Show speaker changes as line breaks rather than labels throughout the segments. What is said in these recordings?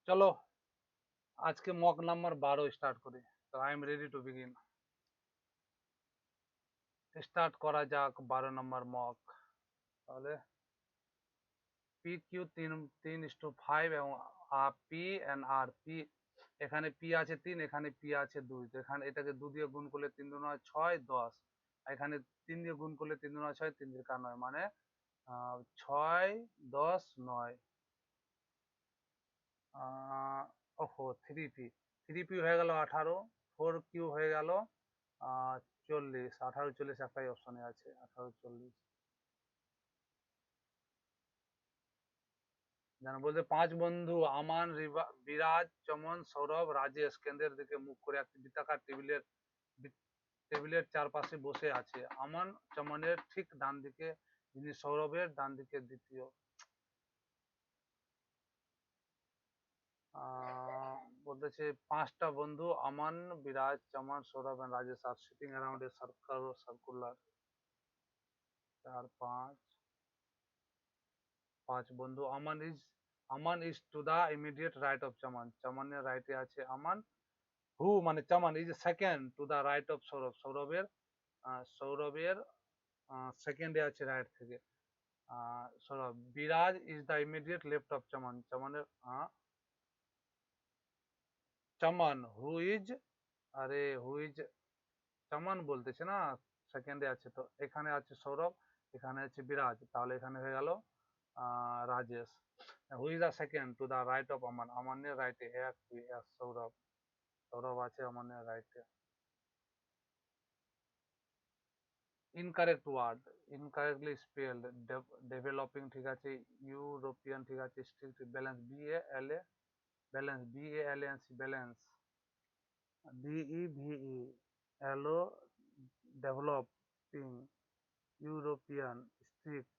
চলো আজকে mock number 12 start করি। তো I am ready to begin. Start করা যাক 12 নম্বর মক। তাহলে পি কিউ 3:5 এবং পি এন্ড আর পি, এখানে পি আছে 3, এখানে পি আছে 2। তো এখানে এটাকে 2 দিয়ে গুণ করলে 3 2 9 6 10, এখানে 3 দিয়ে গুণ করলে 3 2 9 6, 3 3 9, মানে 6 10 9। ওহো, 3p, 3p হয়ে গেল 18, 4q হয়ে গেল 40। 18 40 একটাই অপশনে আছে, 18 40। যেন বলতে 5 বন্ধু আমান, বিরাজ, চমন, সৌরভ, রাজেশ কেন্দ্রের দিকে মুখ করে একটি বৃত্তাকার টেবিলের চারপাশে বসে আছে। আমান চমনের ঠিক ডান দিকে, যিনি সৌরভের ডান দিকে দ্বিতীয়। বলতেছে 5টা বন্ধু আমান, বিরাজ, চমন, Sourav and Rajesh are sitting around a circular। 4 5 5 বন্ধু। আমান is to the immediate right of Chaman, চামানের রাইটে আছে আমান। হু মানে চামান is second to the right of Sourav, সৌরভের সেকেন্ডে আছে রাইট থেকে সৌরভ। বিরাজ is the immediate left of Chaman, চামানের চামান হু ইজ, আরে হু ইজ চামান বলতেছে না, সেকেন্ডে আছে। তো এখানে আছে সৌরভ, এখানে আছে বিরাজ, তাহলে এখানে হয়ে গেল Rajesh. Who is the second to the right of Aman, আমানের রাইটে এক দুই এক সৌরভ, সৌরভ আছে আমানের রাইটে। Incorrect word, incorrectly spelled. Developing ঠিক আছে, ইউরোপিয়ান ঠিক আছে, strict, balance BALA, balance BALANCE, balance DEVE, অ্যালো, developing, European, strict.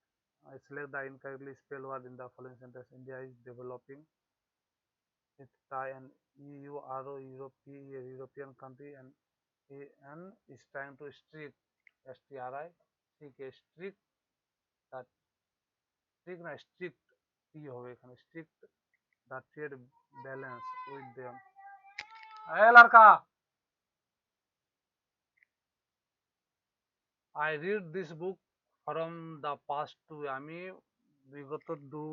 I select the incorrectly spelled word in the following sentence. India is developing its tie and EURO, Europe, a European country, and AN is trying to strict, STRIC, strict, that strict না strict, কি হবে এখানে, strict the trade balance with them। A লড়কা, I read this book from the past 2, আমি বিগত 2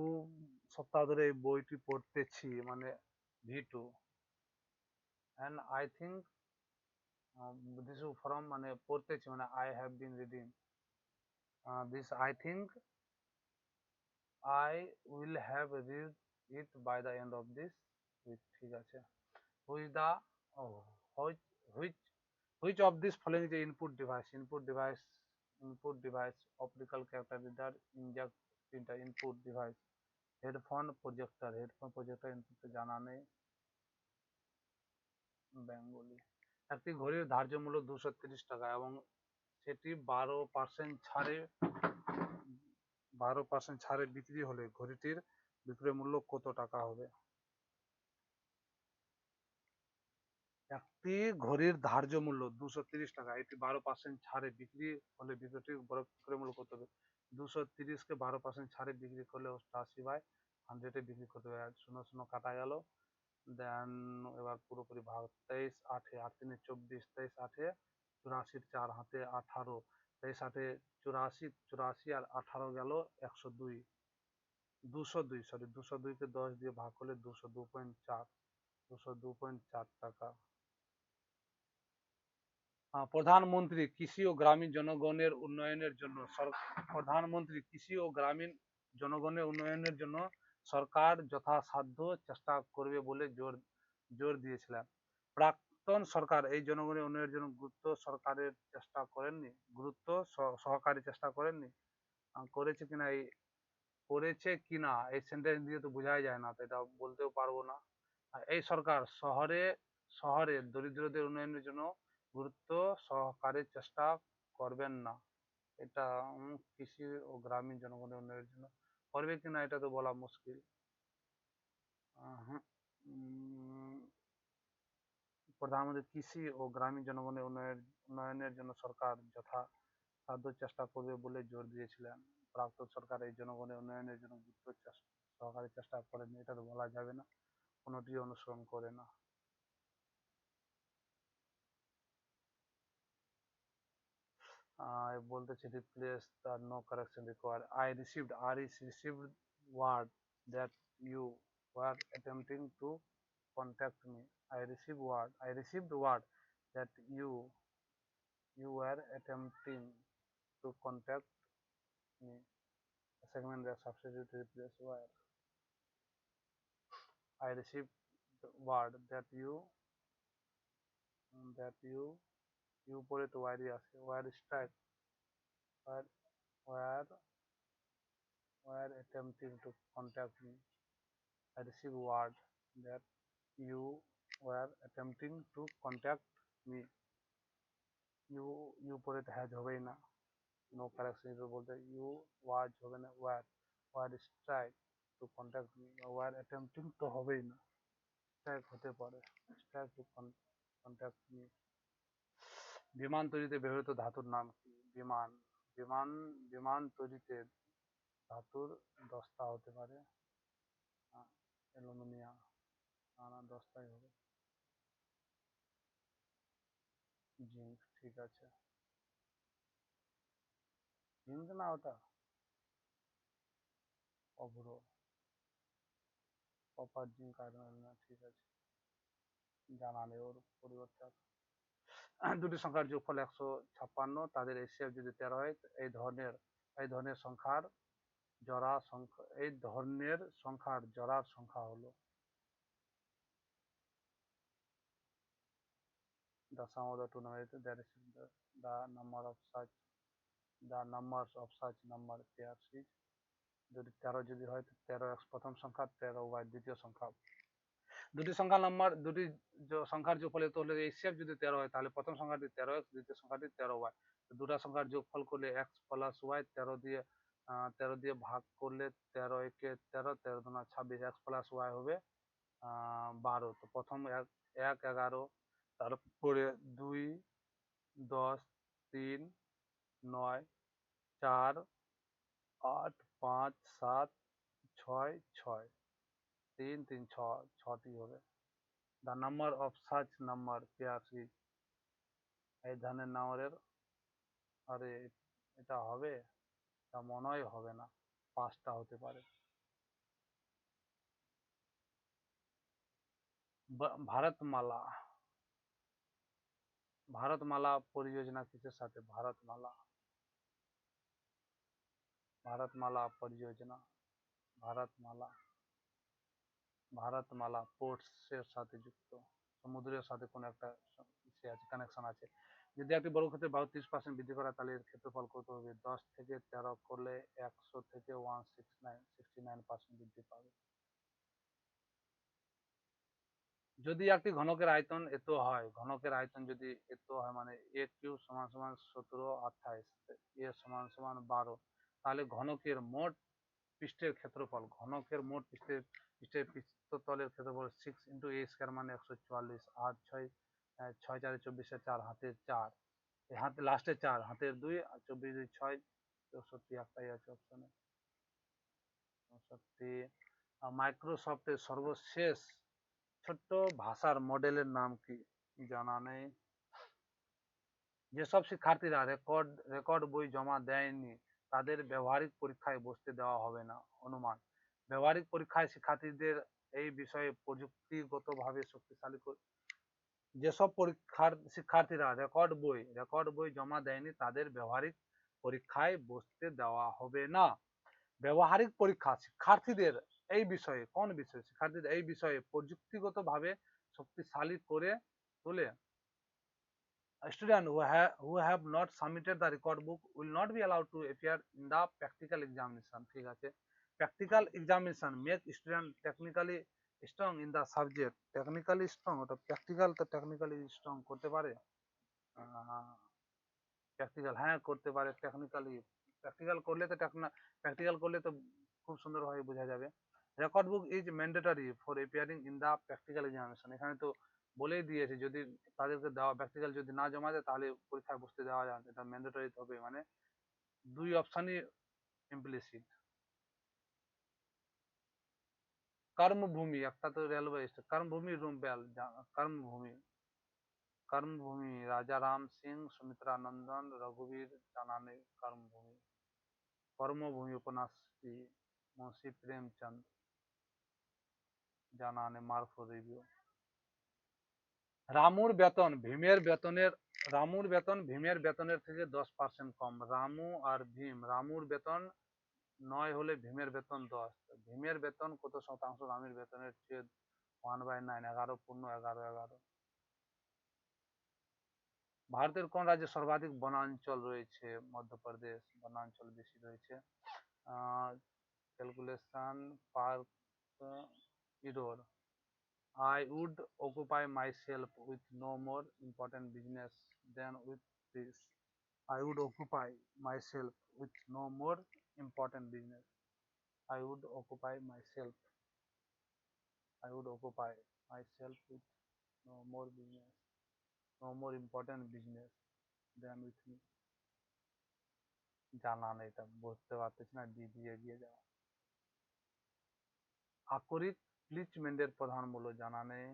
সপ্তাহ ধরে এই বইটি পড়তেছি, মানে V2। and I think this is from মানে পড়তেছি মানে I have been reading this, I think I will have read it by the end of this week। ঠিক আছে। who is the oh, which which which of this following is the input device, optical character reader, inject printer, input device, headphone, projector, input তো জানা নেই, Bengali. একটি ঘড়ির ধার্য মূল্য 230 টাকা এবং সেটি 12% ছাড়ে, 12% ছাড়ে বিক্রি হলে ঘড়িটির বিক্রয় মূল্য কত টাকা হবে? একটি ঘড়ির ধার্য মূল্য 230 টাকা, এটি 12% ছাড়ে বিক্রি হলে বিক্রয়টির বিক্রয় মূল্য কত হবে? 230-কে 12% ছাড়ে বিক্রি করলে 80/100 এ বিক্রি করতে হবে। 0 0 কাটা গেল। দেন এবার পুরোপুরি ভাগ। 23 8 8 3 24, 23 8 84, 4 হাতে 18, 23 8 84, 84 আর 18 গেল 102, 202, সরি 202-কে 10 দিয়ে ভাগ করলে 202.4, 202.4 টাকা। প্রধানমন্ত্রী কৃষি ও গ্রামীণ জনগণের উন্নয়নের জন্য প্রধানমন্ত্রী কৃষি ও গ্রামীণ জনগণের উন্নয়নের জন্য সরকার যথাসাধ্য চেষ্টা করবে বলে জোর দিয়েছিলেন। প্রাক্তন সরকার এই জনগণের উন্নয়নের জন্য গুরুত্ব সহকারে চেষ্টা করেননি? করেছে কিনা এই করেছে কিনা এই সেন্টেন্স দিয়ে তো বোঝাই যায় না, তো এটা বলতেও পারবো না। এই সরকার শহরের দরিদ্রদের উন্নয়নের জন্য গুরুত্ব সহকারে চেষ্টা করবেন না। এটা কৃষি ও গ্রামীণ জনগণের উন্নয়নের জন্য করবে কিনা এটা তো বলা মুশকিল। প্রধানমন্ত্রী কৃষি ও গ্রামীণ জনগণের উন্নয়নের জন্য সরকার যথাসাধ্য চেষ্টা করবে বলে জোর দিয়েছিলেন। প্রাক্তন সরকার এই জনগণের উন্নয়নের জন্য গুরুত্ব সহকারে চেষ্টা করেন, এটা তো বলা যাবে না। কোনোটি অনুসরণ করে না। বলতেছে replace the no correction required. I received, R is received word that you were attempting to contact me. I received word that you were attempting to contact me. A segment that substitute replace word. I received the word that you পরে তো ওয়ারই আছে, war strike, war war war attempting to contact me. I received word that you were attempting to contact me. you পরে তো has হবেই না, no correction বলতে you was হবে না, war strike to contact me, war attempting তো হবেই না, স্ট্রাইক হতে পারে, স্ট্রাইক টু কন্ট্যাক্ট মি। বিমান তৈরিতে ব্যবহৃত ধাতুর নাম কি? বিমান বিমান বিমান তৈরিতে ধাতুর দস্তা হতে পারে, অ্যালুমিনিয়াম, না দস্তাই হবে। জিঙ্ক, ঠিক আছে। জিঙ্ক না ওটা অভ্র, কপার, জিঙ্ক, আয়রন না, ঠিক আছে, জানা নেই ওর পরিবর্তে। দুটি সংখ্যার যোগফল 156, তাদের HCF যদি 13 হয়, এই ধরনের সংখ্যার জোড়ার সংখ্যা হলো। The sum of the two numbers that is the number of such number pairs is, যদি 13 যদি হয় তো 13x প্রথম সংখ্যা, 13y দ্বিতীয় সংখ্যা। দুটি সংখ্যার যোগফল তো হলে HCF যদি 13 হয় তাহলে প্রথম সংখ্যাটি 13x, দ্বিতীয় সংখ্যাটি 13y। দুটা সংখ্যার যোগফল করলে x প্লাস y, 13 দিয়ে ভাগ করলে 13 একে 13, 13 দুনা 26, x প্লাস y হবে 12। তো প্রথম 1 11, তারপরে 2 10, 3 9, 4 8, 5 7, 6 6, 3 3 6, 6টি হবে। The number of such number pairs is, এই ধরনের নাম্বারের, আরে এটা হবে, তা মনে হয় হবে না, 5টা হতে পারে। ভারতমালা ভারতমালা পরিযোজনা কিসের সাথে? ভারতমালা পরিযোজনা, ভারতমালা পোর্টসের সাথে যুক্ত, সমুদ্রের সাথে কোনো একটা কানেকশন আছে। যদি একটি বর্গক্ষেত্রের বাহু 30% বৃদ্ধি করা তাহলে এর ক্ষেত্রফল কত হবে? 10 থেকে 13 করলে 100 থেকে 169% বৃদ্ধি পাবে। যদি একটি ঘনকের আয়তন এত হয়, যদি এত হয় মানে a কিউব সমান সমান 17 28, a সমান সমান 12, তাহলে ঘনকের মোট পৃষ্ঠের ক্ষেত্রফল, পৃষ্ঠের পৃষ্ঠতলের ক্ষেত্রফল 6 ইন্টু a স্কয়ার মানে 144, 8 6 6 4 24, 4 হাতের 4, হাতে লাস্টে 4 হাতের 2, আর 24 2 6, 64, একটাই আছে অপশনে 64। মাইক্রোসফটের সর্বশেষ ছোট্ট ভাষার মডেলের নাম কি? জানা নেই। যেসব শিক্ষার্থীরা রেকর্ড বই জমা দেয়নি তাদের ব্যবহারিক পরীক্ষায় বসতে দেওয়া হবে না। অনুমান, ব্যবহারিক পরীক্ষায় শিক্ষার্থীদের এই বিষয়ে প্রযুক্তিগতভাবে শক্তিশালী যেসব শিক্ষার্থীরা রেকর্ড বই জমা দেয়নি তাদের ব্যবহারিক পরীক্ষায় বসতে দেওয়া হবে না। ব্যবহারিক পরীক্ষা শিক্ষার্থীদের এই বিষয়ে, কোন বিষয়ে? শিক্ষার্থীদের এই বিষয়ে প্রযুক্তিগতভাবে শক্তিশালী করে তোলে। Students who have not submitted the record book will not be allowed to appear in the practical examination. ঠিক আছে, practical examination make student technically strong in the subject. Technically strong, ওটা practical তো technically strong করতে পারে, practical হ্যাঁ করতে পারে। Practical করলে তো খুব সুন্দরভাবে বোঝা যাবে। Record book is mandatory for appearing in the practical examination. এখানে তো বলেই দিয়েছে যদি তাদেরকে দেওয়া প্র্যাকটিক্যাল যদি না জমা দেয় তাহলে পরীক্ষায় বসতে দেওয়া যায়, এটা ম্যান্ডেটরি হবে, মানে দুই অপশনই ইমপ্লিসিট। কর্মভূমি, একটা তো রেলওয়ে স্টেশন, কর্মভূমি রুমবেল, কর্মভূমি, কর্মভূমি রাজা রাম সিং, সুমিত্রা নন্দন, রঘুবীর জানানে কর্মভূমি। কর্মভূমি উপন্যাসটি মুন্সি প্রেমচন্দ জানানে মারফত রিভিউ। রামুর বেতন ভীমের বেতনের, রামুর বেতন ভীমের বেতনের থেকে 10% কম। রামু আর ভীম, রামুর বেতন 9 হলে ভীমের বেতন 10। ভীমের বেতন কত শতাংশ রামের বেতনের চেয়ে? 1/9, 11 × 11 = 11। ভারতের কোন রাজ্যে সর্বাধিক বনাঞ্চল রয়েছে? মধ্যপ্রদেশ, বনাঞ্চল বেশি রয়েছে। Calculation park error. I would occupy myself with no more important business than with this. I would occupy myself with no more important business. I would occupy myself. I would occupy myself with no more business, no more important business than with me. জানা নেই, এটা বুঝতে পারতেছি না, দিয়ে এগিয়ে যাও। আকরিক প্লিচমেন্টের প্রধান মূল্য জানা নেই।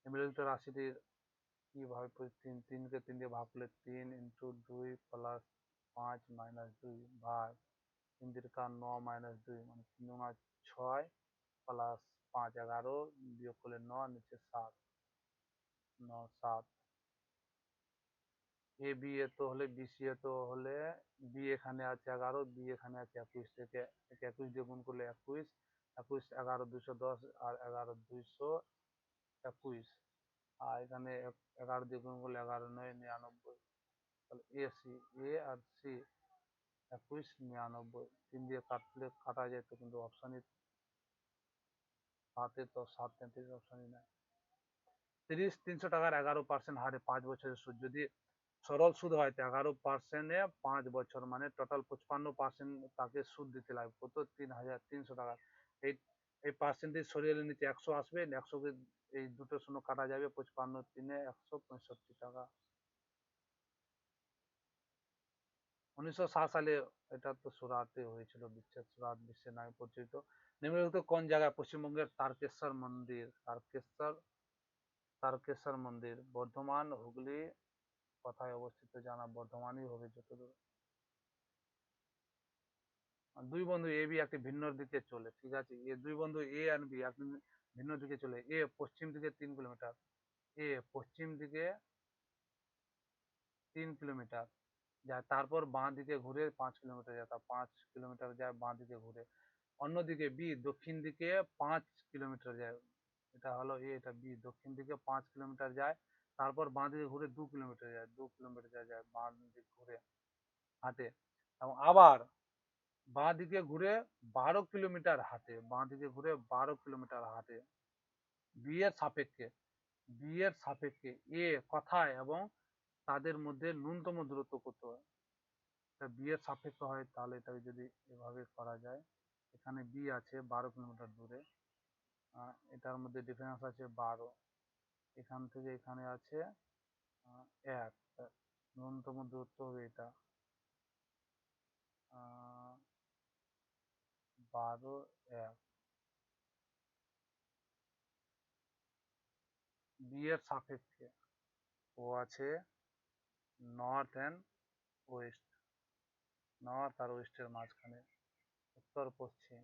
নিম্নলিখিত রাশিটির কিভাবে 3কে 3 দিয়ে ভাগ করলে 3 × 2 + 5 - 2 ভাগ 3 × 9 - 2 মানে 3 × 6 + 5 11 বিয়োগ করলে 9 নিচে 7 9 7। এ বি এ তো হলে বিসি এ তো হলে বি এখানে আছে 11, বি এখানে আছে 21, থেকে 21 দিয়ে গুণ করলে 21, 21 11 210 আর 11 221, আর এখানে 11 দিয়ে গুণ করলে 11 9 99। তাহলে A C, A R C 21 99, 3 দিয়ে কাটলে কাটা যেত কিন্তু অপশনই 7 তো 7 33 অপশনই নাই। 300 টাকার 11% হারে 5 বছরের সুদ যদি সরল সুদ হয় তো 11%-এ 5 বছর মানে টোটাল 55% তাকে সুদ দিতে লাগবে। কত? 3300 টাকা। এই এই পার্সেন্টেজ সরিয়ে নিচে 100 আসবে, 100কে এই দুটো শূন্য কাটা যাবে, 55 3-এ 165 টাকা। 1960 সালে এটা তো সুরাটে হয়েছিল, বিচ্ছেদ সুরাট বিশ্বের নামে পরিচিত। নিম্নলিখিত কোন জায়গায় পশ্চিমবঙ্গের তারকেশ্বর মন্দির? তারকেশ্বর মন্দির বর্ধমান, হুগলি, কোথায় অবস্থিত জানা? বর্ধমানই হবে যতদূর। দুই বন্ধু এ বি একটি ভিন্ন দিকে চলে, ঠিক আছে, দুই বন্ধু এ আর বি একটি ভিন্ন দিকে চলে। এ পশ্চিম দিকে 3 কিলোমিটার, এ পশ্চিম দিকে 3 কিলোমিটার যায়, তারপর বাঁ দিকে ঘুরে 5 কিলোমিটার যায়, তা 5 কিলোমিটার যায় বাঁ দিকে ঘুরে। অন্যদিকে বি দক্ষিণ দিকে 5 কিলোমিটার যায়। এটা হলো এ, এটা বি দক্ষিণ দিকে 5 কিলোমিটার যায়, তারপর বাঁ দিকে ঘুরে 2 কিলোমিটার যায়, 2 কিলোমিটার যায় বাঁ দিকে ঘুরে হাঁটে, এবং আবার বাঁ দিকে ঘুরে 12 কিলোমিটার হাঁটে, বাঁ দিকে ঘুরে 12 কিলোমিটার হাঁটে। বি এর সাপেক্ষে, বি এর সাপেক্ষে এ কোথায় এবং তাদের মধ্যে ন্যূনতম দূরত্ব কত? বি এর সাপেক্ষে হয় তাহলে এটাকে যদি এভাবে করা যায়, এখানে বি আছে 12 কিলোমিটার দূরে, এটার মধ্যে ডিফারেন্স আছে 12, এখান থেকে এখানে আছে 1, ন্যূনতম দূরত্ব হবে এটা 12 1। বি এর সাপেক্ষে ও আছে নর্থ অ্যান্ড ওয়েস্ট, নর্থ আর ওয়েস্টের মাঝখানে, উত্তর পশ্চিম।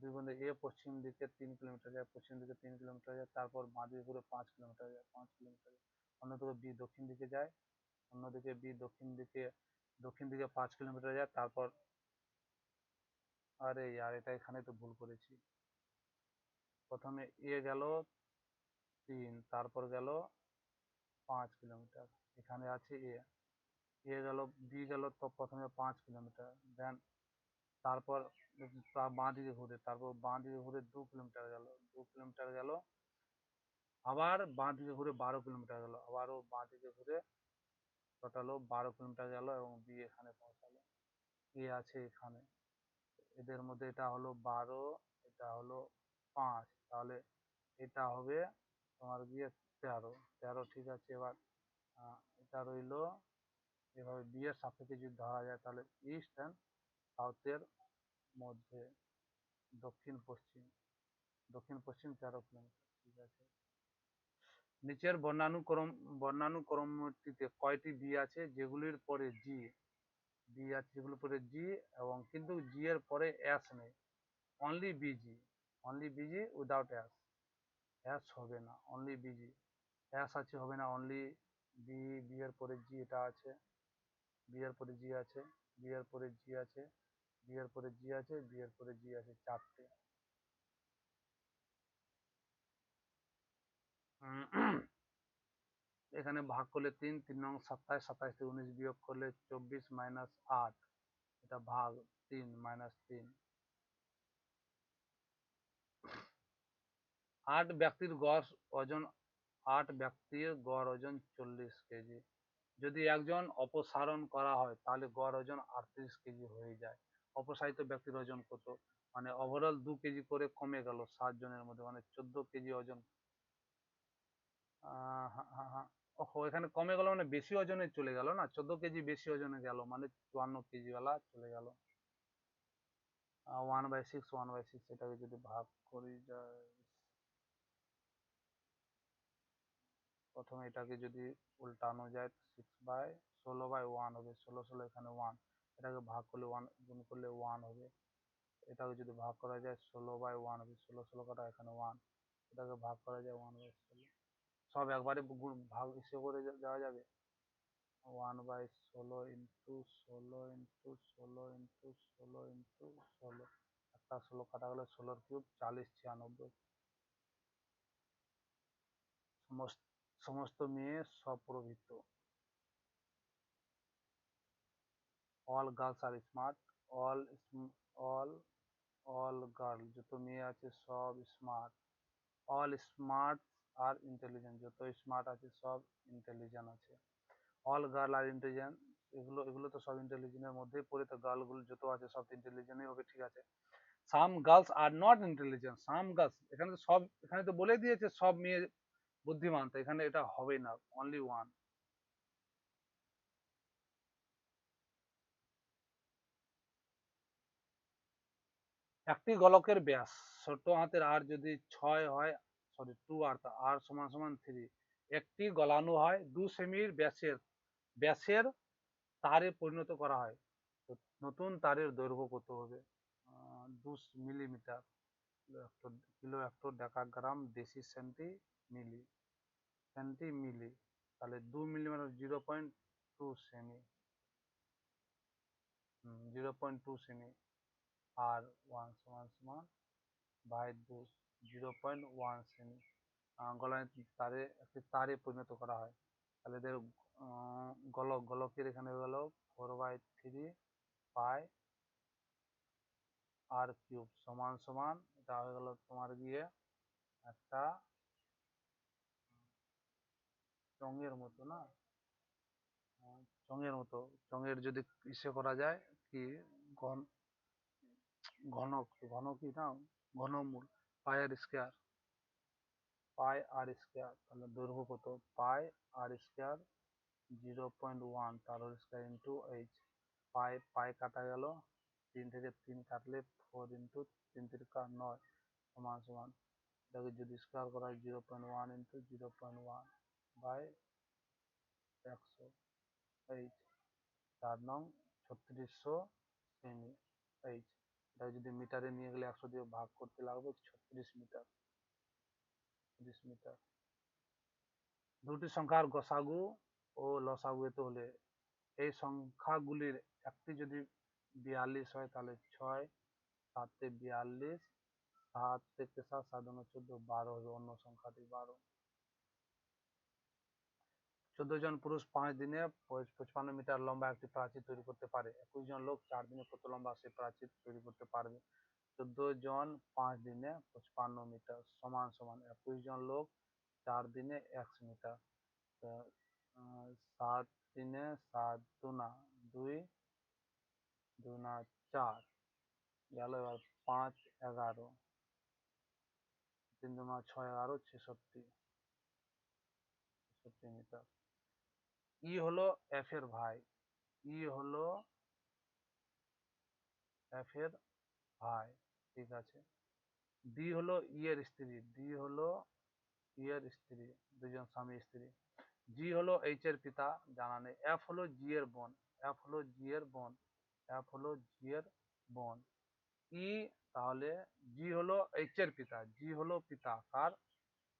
দুই বন্ধু এ পশ্চিম দিকে 3 কিলোমিটার যায়, পশ্চিম দিকে 3 কিলোমিটার যায়, তারপর বাঁ দিকে ঘুরে 5 কিলোমিটার যায়, 5 কিলোমিটার যায়। অন্যদিকে বি দক্ষিণ দিকে যায়, অন্যদিকে বি দক্ষিণ দিকে 5 কিলোমিটার যায়, তারপর আরে यार এটা এখানে তো ভুল করেছি। প্রথমে এ গেল 3, তারপর গেল 5 কিলোমিটার, এখানে আছে এ, এ গেল বি গেল তো প্রথমে 5 কিলোমিটার, দেন তারপর বাঁ দিকে ঘুরে, তারপর বাঁ দিকে ঘুরে 2 কিলোমিটার গেল, 2 কিলোমিটার গেল, আবার বাঁ দিকে ঘুরে 12 কিলোমিটার গেল, আবারও বাঁ দিকে ঘুরে টোটালও 12 কিলোমিটার গেল, এবং বি এখানে পৌঁছালো। এ আছে এখানে, এদের মধ্যে এটা হলো 12, এটা হলো 5, তাহলে এটা হবে তোমার গিয়ে 13, 13 ঠিক আছে। এবার এটা রইলো, এভাবে বি এর সাপেক্ষে যদি ধরা যায় তাহলে ইস্ট অ্যান্ড সাউথের মধ্যে দক্ষিণ পশ্চিম 13 কিলোমিটার। ঠিক আছে। নিচের বর্ণানুক্রমটিতে কয়টি বি আছে যেগুলির পরে জি আছে, যেগুলির পরে জি এবং কিন্তু জি এর পরে এস নেই, only busy without S, S হবে না, অনলি বিজি, এস আছে হবে না, অনলি বি, বি এর পরে জি, এটা আছে, বি এর পরে জি আছে, বি এর পরে জি আছে, বি এর পরে জি আছে, বি এর পরে জি আছে, চারটে। এখানে ভাগ করলে 3 নং 27, 27 থেকে 19 বিয়োগ করলে 24 মাইনাস 8, এটা ভাগ 3 - 3। 8 ব্যক্তির গড় ওজন 40 কেজি। যদি একজন অপসারণ করা হয় তাহলে গড় ওজন 38 কেজি হয়ে যায়। অপসারিত ব্যক্তির ওজন কত? মানে ওভারঅল 2 কেজি করে কমে গেল 7 জনের মধ্যে, মানে 14 কেজি ওজন। হ্যাঁ হ্যাঁ হ্যাঁ, ওহো, এখানে কমে গেল মানে বেশি ওজনে চলে গেল না, 14 কেজি বেশি ওজনে গেল মানে 54 কেজি ওয়ালা চলে গেল। 1/6, 1/6, এটাকে যদি ভাগ করি যায়, প্রথমে এটাকে যদি উল্টানো যায় 6/16/1 হবে, 16 এখানে 1, এটাকে ভাগ করলে 1 গুণ করলে 1 হবে। এটাকে যদি ভাগ করা যায় 16/1 হবে, 16 কাটা এখানে 1, এটাকে ভাগ করা যায় 1/16, সব একবারে ভাগ হিসেবে করে দেওয়া যাবে। 1/16 ইন্টু 16 একটা 16 কাটা গেলে 16 কিউব 40, 96। সমস্ত সমস্ত মেয়ে স্বপ্রভৃত। All girls are smart, all all all girl, যত মেয়ে আছে সব smart. All smart are intelligent, যত স্মার্ট আছে সব ইন্টেলিজেন্ট আছে। অল গার্ল আর ইন্টেলিজেন্ট, এগুলো এগুলো তো সব ইন্টেলিজেন্টের মধ্যেই পড়ে, তো গার্লগুলো যত আছে সব ইন্টেলিজেন্টই হবে, ঠিক আছে। সাম girls are not intelligent, some girls, এখানে তো সব, এখানে তো বলে দিয়েছে সব মেয়ে বুদ্ধিমান, তো এখানে এটা হবে না, অনলি ওয়ান। একটি গোলকের ব্যাস ছোট হাতের আর যদি 6 হয়, সরি 2r, তা r সমান সমান 3, একটি গলানো হয় 2 সেমির ব্যাসের ব্যাসের তারে পরিণত করা হয়, তো নতুন তারের দৈর্ঘ্য কত হবে? 2 millimetre, kilo hecto decagram deci centi milli, centi milli, তাহলে 2 মিলি মানে 0.2 সেমি, 0.2 সেমি, আর 1 সমান সমান বাই 2, 0.1 সেমি। গলায় তারে একটি তারে পরিণত করা হয়, তাহলে এদের গোলকের এখানে হয়ে গেল 4/3 পাই r³ সমান সমান, এটা হয়ে গেল তোমার গিয়ে একটা চঙের মতো না, চঙের মতো, চঙের যদি ইসে করা যায় কি, ঘন ঘন ঘন কি না, ঘনমূল, পাই r², তাহলে দৈর্ঘ্য কত? পাই r², 0.1, তার হোল স্কয়ার ইন্টু এইচ। পাই পাই কাটা গেল, 3 থেকে 3 কাটলে 4 ইন্টু 3 × 9 সমান সমান, এটাকে যদি স্কোয়ার করা হয় 0.1 ইন্টু 0.1/100 এইচ, 4 নং 3600 সেমি এইচ। এটাকে যদি মিটারে নিয়ে গেলে 100 দিয়ে ভাগ করতে লাগবে 36 মিটার, 30 মিটার। দুটি সংখ্যার গসাগু ও লসাগু এত হলে এই সংখ্যাগুলির একটি যদি 42 হয় তাহলে 6, 7 × 42, 7 থেকে 7, 7 × 14, 12 হবে, অন্য সংখ্যাটি 12। 14 জন পুরুষ 5 দিনে 55 মিটার লম্বা একটি প্রাচীর তৈরি করতে পারে, 21 জন লোক 4 দিনে কত লম্বা সেই প্রাচীর তৈরি করতে পারবে? 14 জন 5 দিনে 55 মিটার সমান সমান 21 জন লোক 4 দিনে 100 মিটার, 7 দিনে 7 দুনা 2, 2 × 4 গেল, এবার 5, 11, 3 × 6, 11, 66 মিটার। ই হলো এফ এর ভাই, ই হলো এফ এর ভাই, ঠিক আছে। ডি হলো ই এর স্ত্রী, ডি হলো ই এর স্ত্রী, দুজন স্বামী স্ত্রী। জি হলো এইচ এর পিতা, জানা নেই। এফ হলো জি এর বোন, এফ হলো জি এর বোন, এফ হলো জি এর বোন। ই, তাহলে জি হলো এইচ এর পিতা, জি হলো পিতা কার?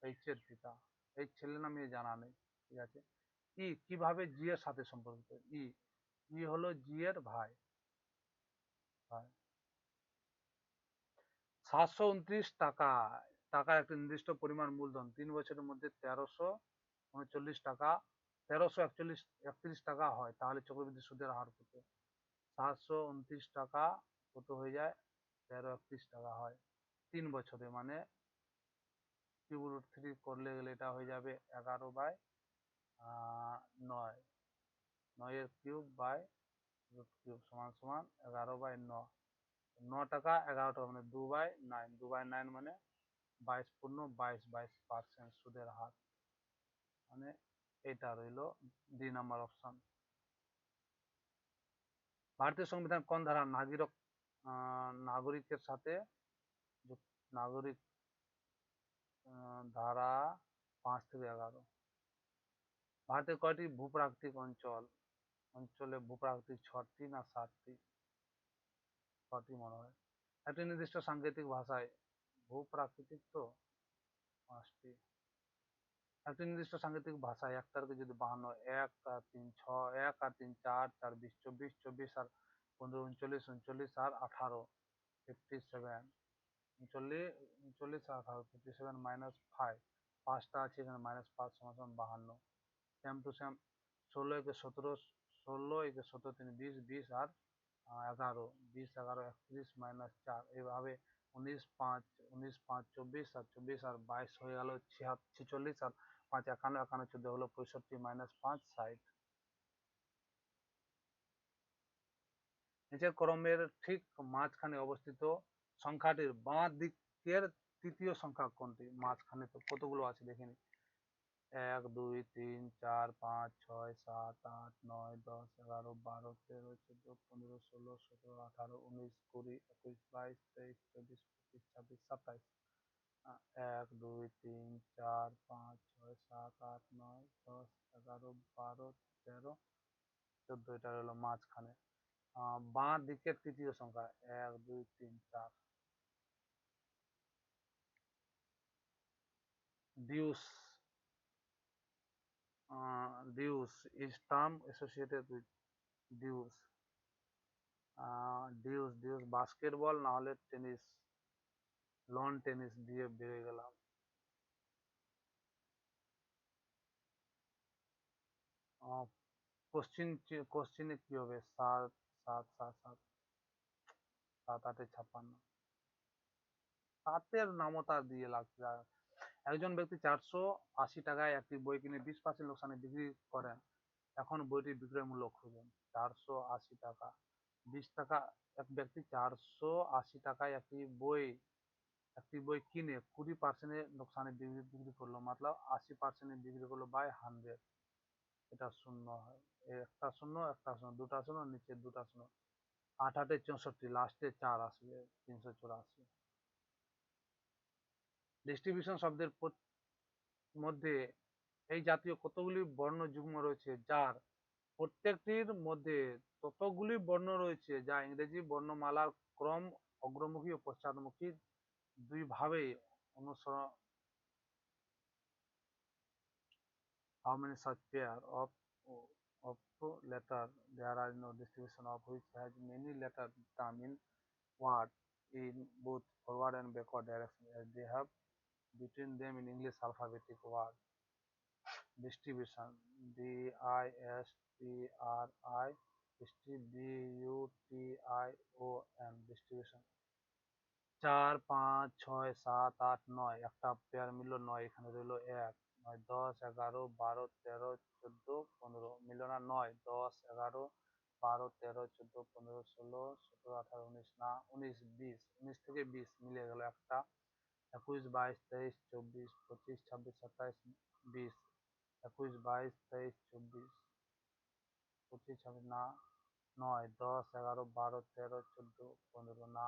এইচ এর পিতা। এই ছেলে না মেয়ে জানা নেই, ঠিক আছে। ই কিভাবে জি এর সাথে সম্পর্কিত? ই, ই হলো জি এর ভাই, ভাই। 729 টাকা, টাকার একটা নির্দিষ্ট পরিমাণ মূলধন 3 বছরের মধ্যে 1339 টাকা, 1331 টাকা হয়, তাহলে চক্রবৃদ্ধি সুদের হার কত? 729 টাকা কত হয়ে যায়? 1331 টাকা হয় 3 বছরে, মানে কিউব √3 করলে গেলে এটা হয়ে যাবে 11/9, 9 এর কিউব/√3 সমান সমান 11/9, 9 টাকা 11 টাকা মানে 2/9, 2/9 মানে 22.22% সুদের হার, মানে এটা রইলো D নাম্বার অপশন। ভারতীয় সংবিধান কোন ধারা নাগরিকের সাথে নাগরিক ধারা 5 থেকে 11। ভারতের কয়টি ভূপ্রাকৃতিক অঞ্চল? অঞ্চলে ভূপ্রাকৃতিক 6টি না 7টি? 6টি মনে হয়। একটি নির্দিষ্ট সাংকেতিক ভাষায় ভূপ্রাকৃতিক তো 5টি। একটি নির্দিষ্ট সাংকেতিক ভাষায় 1 তারিখে যদি 52, 1 আর 3 6, 1 আর 3 4, 4 20 24, 24 আর 15 39, 39 আর 18 57, 39 39 আর 18 57 -5, 5টা আছে এখানে -5 সমান সমান 52। সেম টু সেম 16 একে 17, 16 একে 17 3 20, 20 আর 11, 20 11 31 -4, এইভাবে 19 5 19 5 24 আর 24 আর 22 হয়ে গেল 46 আর 5 51 51 14 হলো 65 -5 60। নিচের ক্রমের ঠিক মাঝখানে অবস্থিত সংখ্যাটির বাঁ দিকের তৃতীয় সংখ্যা কোনটি? মাঝখানে তো কতগুলো আছে দেখে নিই। 1 2 3 4 5 6 7 8 9 10 11 12 13 14 15 16 17 18 19 20 21 22 23 24 25 26 27। 1 2 3 4 5 6 7 8 9 10 11 12 13 14, এটা হলো মাঝখানে। বাঁ দিকের তৃতীয় সংখ্যা 1 2 3 4। Dues, dues is term associated with dues, dues dues basketball না হলে টেনিস, লন টেনিস দিয়ে বেরিয়ে গেলাম। কোশ্চিনে কি হবে? 7 7 7 7 7 8 56। সাতের নামতা দিয়ে লাগছে। একজন ব্যক্তি 480 টাকায় একটি বই কিনে 20% লোকসানে বিক্রি করেন, এখন বইটির বিক্রয় মূল্য খুঁজুন। 480 টাকা, 20 টাকা। এক ব্যক্তি 480 টাকায় একটি বই কিনে 20% লোকসানে বিক্রি করলো, মতলব 80% বিক্রি করলো বাই 100। এটা শূন্য হয়, একটা শূন্য একটা শূন্য, দুটা শূন্য নিচে দুটা শূন্য। 8 8 64, লাস্টে 4 আসবে, 384। ডিস্ট্রিবিউশন শব্দের মধ্যে এই জাতীয় কতগুলি বর্ণ যুগ্ম রয়েছে যার প্রত্যেকটির মধ্যে ততগুলি বর্ণ রয়েছে যা ইংরেজি বর্ণমালার ক্রম অগ্রমুখী ও পশ্চাৎমুখী দুইভাবেই অনুসরণ? How many such pair of letter there are in a distribution of which has many letter term in word in both forward and backward direction as they have between them in English alphabetic word? Distribution, DISTRI, DISTRIBUTION, distribution। 4 5 6 7 8 9, একটা pair মিলল 9, এখানে রইল 1, 9 10 11 12 13 14 15 মিলল না 9 10 11 12 13 14 15 16 17 18 19 না 19 20, 19 থেকে 20 মিলে গেল একটা, 21 22 23 24 25 26 27 20, 21 22 23 24 25 26 না 9, 10, 11, 12, 13, 14, 15 না,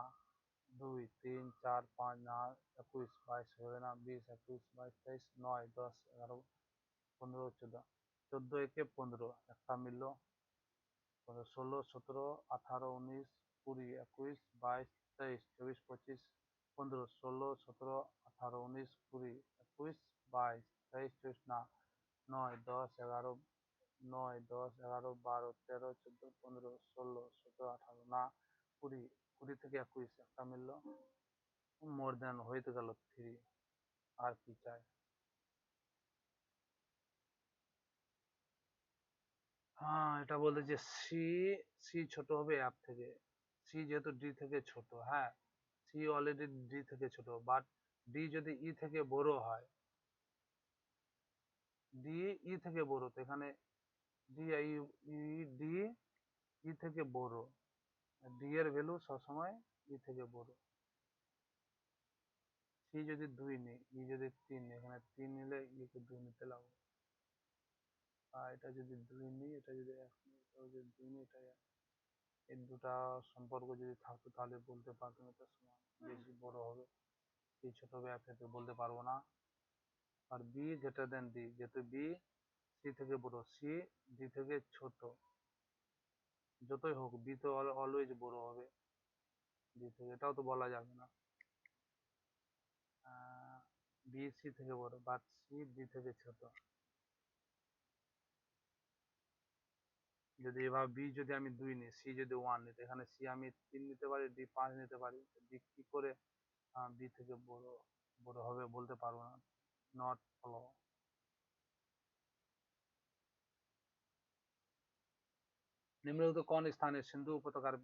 2, 3, 4, 5 না, 21, 22 হবে না, 20, 21, 22, 23, 9, 10, 11, 15, 14, 14 একে 15 একটা মিললো, 16, 17, 18, 19, 20, 21, 22, 23, 24, 25, 15, 16, 17, 18, 19, 20, 21, 22, 23, 24 না, 9, 10, 11, 9, 10, 11, 12, 13, 14, 15, 16, 17, 18 না, 20, 20 থেকে 21 একটা মিললো, মোর দেন হইতে গেল 3, আর কি চাই? হ্যাঁ, এটা বলতে যে সি, সি ছোট হবে অ্যাপ থেকে, সি যেহেতু ডি থেকে ছোট, হ্যাঁ, সি অলরেডি ডি থেকে ছোট, বাট ডি যদি ই থেকে বড় হয়, ডি ই থেকে বড়, তো এখানে ডি ডি ই থেকে বড়, ডি এর ভ্যালু সবসময় ই থেকে বড়। সি যদি 2 নিই, ই যদি 3 নিই, এখানে 3 নিলে ই কে 2 নিতে লাগবে, আর এটা যদি 2 নিই, এটা যদি 1 নিই, এটা যদি 2 নিই, এটা 1, এই দুটা সম্পর্ক যদি থাকতো তাহলে বলতে পারতাম এটা সমান, বেশি বড় হবে, সি ছোট হবে অ্যাপ থেকে বলতে পারবো না। আর বি গ্রেটার দেন ডি, যেহেতু বি সি থেকে বড়, সি ডি থেকে ছোট, যতই হোক বি তো অলওয়েজ বড় হবে ডি থেকে, এটাও তো বলা যাবে না বি সি থেকে বড়, বাট সি ডি থেকে ছোট। যদি এবার বি যদি আমি 2 নিই, সি যদি 1 নিই, এখানে সি আমি 3 নিতে পারি, ডি 5 নিতে পারি, ডি কি করে বি থেকে বড় বড় হবে বলতে পারবো না, নট ফলো। নিম্নলিখিত কোন স্থানে সিন্ধু উপত্যকার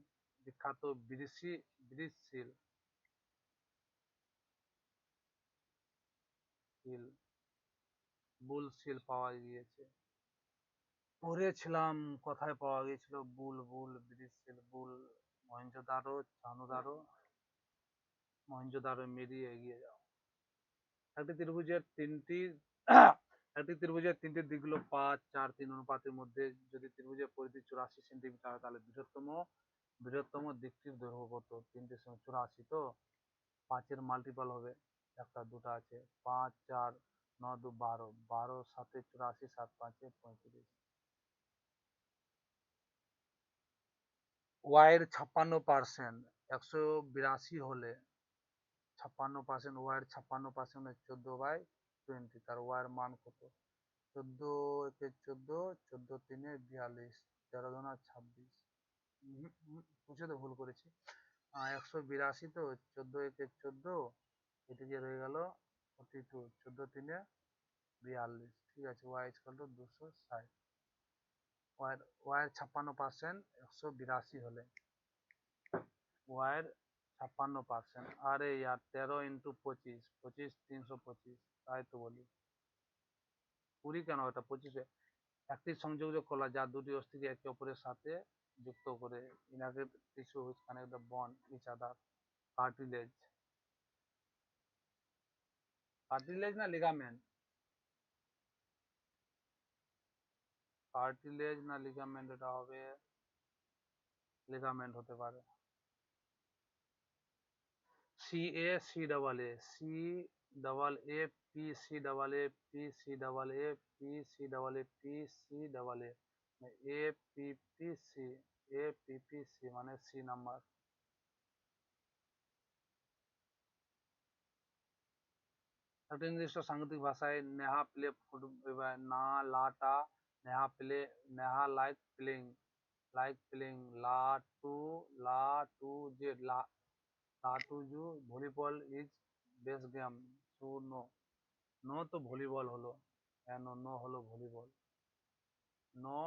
বিখ্যাত বিদেশি ব্রিজ সিল সিল বুল সিল পাওয়া গিয়েছে? পড়েছিলাম কোথায় পাওয়া গিয়েছিল বুল বুল ব্রিজ সিল বুল, মহেঞ্জোদারো, চানুদারো, মহেঞ্জোদারো মেরিয়ে এগিয়ে যাও। একটি ত্রিভুজের তিনটি একটি ত্রিভুজের তিনটি দিকগুলো 5, 4, 3 অনুপাতের মধ্যে, যদি ত্রিভুজের পরিধি 84 সেন্টিমিটার হয়, তাহলে বৃহত্তম দিকটির দৈর্ঘ্য কত? 3 84, তো 5 এর মাল্টিপল হবে, একটা দুটো আছে, 5, 4, 9, 2, 12, 12, 7, 84, 7, 5, 35। ওয়াই এর 56%, 182 হলে 56%, ওয়াই এর 56% 14/20, তার ওয়াই এর মান কত? 14 একে 14, 14 তিনে 42, 13 দুনা 26, বুঝে তো ভুল করেছি। 182, তো 14 একে 14, এদিকে রয়ে গেল 42, 14 তিনে 42, ঠিক আছে, y is equal to 260। Y এর 56%, 182 হলে, ওয়াই এর 56%, আরে ইয়ার 13 ইন্টু 25, 25 325, তাই তো বলি 20 কেন, এটা 25। একটি সংযোজক কলা যা দুটি অস্থিকে একে অপরের সাথে যুক্ত করে, ইনারেট tissue which connect the bond each other, cartilage, cartilage না লিগামেন্ট, কার্টিলেজ না লিগামেন্ট, এটা হবে লিগামেন্ট হতে পারে। C A C double A C double A P C double A P C double A P C double A P C double A P P C, A P P C মানে C number. একটা নির্দিষ্ট সাংকেতিক ভাষায় Neha play food, না লাটা, Neha play, Neha like playing, লা টু যে লা টু জু ভলিবল ইজ বেস্ট গেম, টু নো, নো তো ভলিবল হলো, নো হলো ভলিবল, নো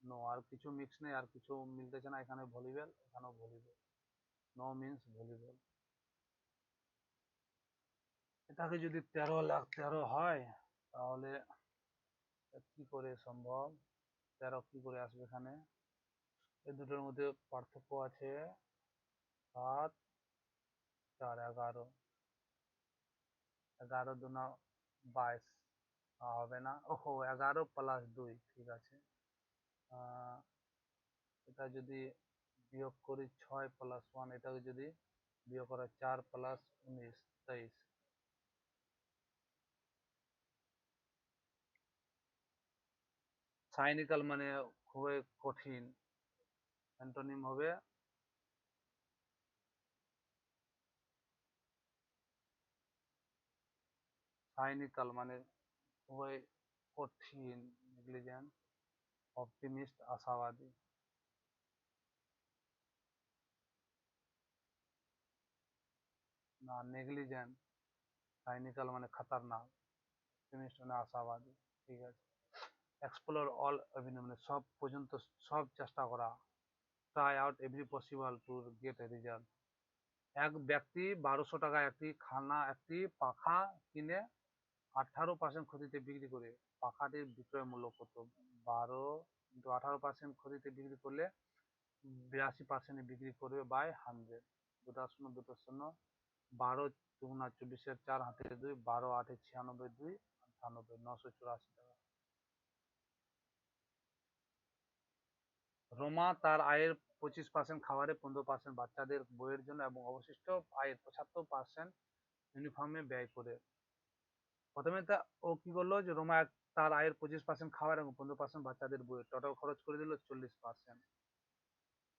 নো, আর কিছু মিক্স নেই, আর কিছু মিলতেছে না, এখানে ভলিবল, এখানেও ভলিবল, নো মিন্স ভলিবল। এটাকে যদি 13 লাখ 13 হয়, তাহলে কি করে সম্ভব, 13 কি করে আসবে এখানে? এই দুটোর মধ্যে পার্থক্য আছে 7, 4, 11, 11 দুনা 22, হবে না, ওহো 11 + 2, ঠিক আছে, এটা যদি বিয়োগ করি 6 প্লাস 1, এটাকে যদি বিয়োগ করা 4 প্লাস 19, 23। সাইনিকাল মানে খুবই কঠিন, অ্যান্টোনিম হবে সাইনিকাল মানে খুবই কঠিন, নেগলিজেন্ট, অপটিমিস্ট আশাবাদী। না, নেগলিজেন্ট, সাইনিকাল মানে খতরনাক, অপটিমিস্ট মানে আশাবাদী। ঠিক আছে। এক্সপ্লোর অল এভিনিউ মানে সব পর্যন্ত, সব চেষ্টা করা। Try out every possible to get a result. এক ব্যক্তি 1200 টাকা একটি পাখা কিনে 18% ক্ষতিতে বিক্রি করে। পাখাটির বিক্রয় মূল্য কত? 12 × 18% ক্ষতিতে বিক্রি করলে 82% বিক্রি করবে বাই 100। 2 টা 0, 2 টা 0, 12 × 4 = 4, হাতে 2, 12 × 8 = 96, 2 98, 984 টাকা। রোমা তার আয়ের 25% খাবারে, 15% বাচ্চাদের বইয়ের জন্য এবং অবশিষ্ট আয়ের 75% ইউনিফর্মে ব্যয় করে। প্রথমে ও কি করলো যে রোমা তার আয়ের 25% খাবার এবং 15% বাচ্চাদের বইয়ের, টোটাল খরচ করে দিল 40%।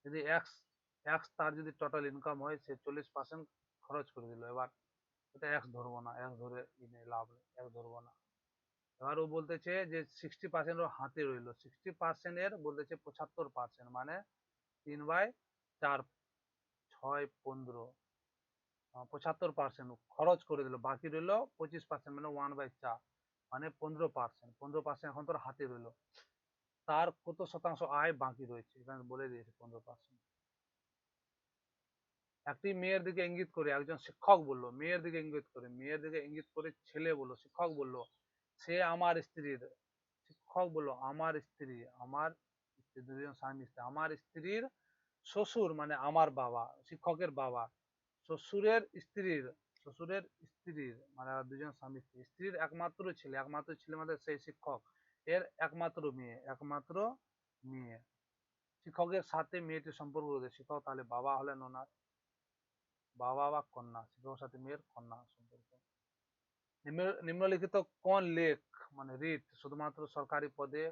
যদি এক্স এক্স তার যদি টোটাল ইনকাম হয়, সে 40% খরচ করে দিল। এবার এটা এক্স ধরবো না, এক্স ধরে লাভ নেই, এক্স ধরবো না। এবার ও বলতেছে যে 60% ওর হাতে রইলো, 60% এর বলতেছে 75%, মানে 3/4, 6, 15, 75% খরচ করে দিল, বাকি রইলো 25%, মানে 1/4, মানে 15%। 15% এখন তোর হাতে রইলো। তার কত শতাংশ আয় বাকি রয়েছে, এখানে বলে দিয়েছে 15%। একটি মেয়ের দিকে ইঙ্গিত করে একজন শিক্ষক বলল, মেয়ের দিকে ইঙ্গিত করে ছেলে বলল, শিক্ষক বলল, সে আমার স্ত্রীর, শিক্ষক বলল আমার স্ত্রী, আমার স্ত্রী, দুজন স্বামী স্ত্রী, আমার স্ত্রীর শ্বশুর মানে আমার বাবা, শিক্ষকের বাবা, শ্বশুরের স্ত্রীর, শ্বশুরের স্ত্রীর মানে দুজন স্বামী স্ত্রী, স্ত্রীর একমাত্র ছেলে মানে সেই শিক্ষক, এর একমাত্র মেয়ে। শিক্ষকের সাথে মেয়েটির সম্পর্ক রয়েছে, শিক্ষক তাহলে বাবা হলেন ওনার, বাবা বা কন্যা, শিক্ষকের সাথে মেয়ের কন্যা সম্পর্ক। নিম্নলিখিত কোন লেখ মানে রিট শুধুমাত্র সরকারি পদে,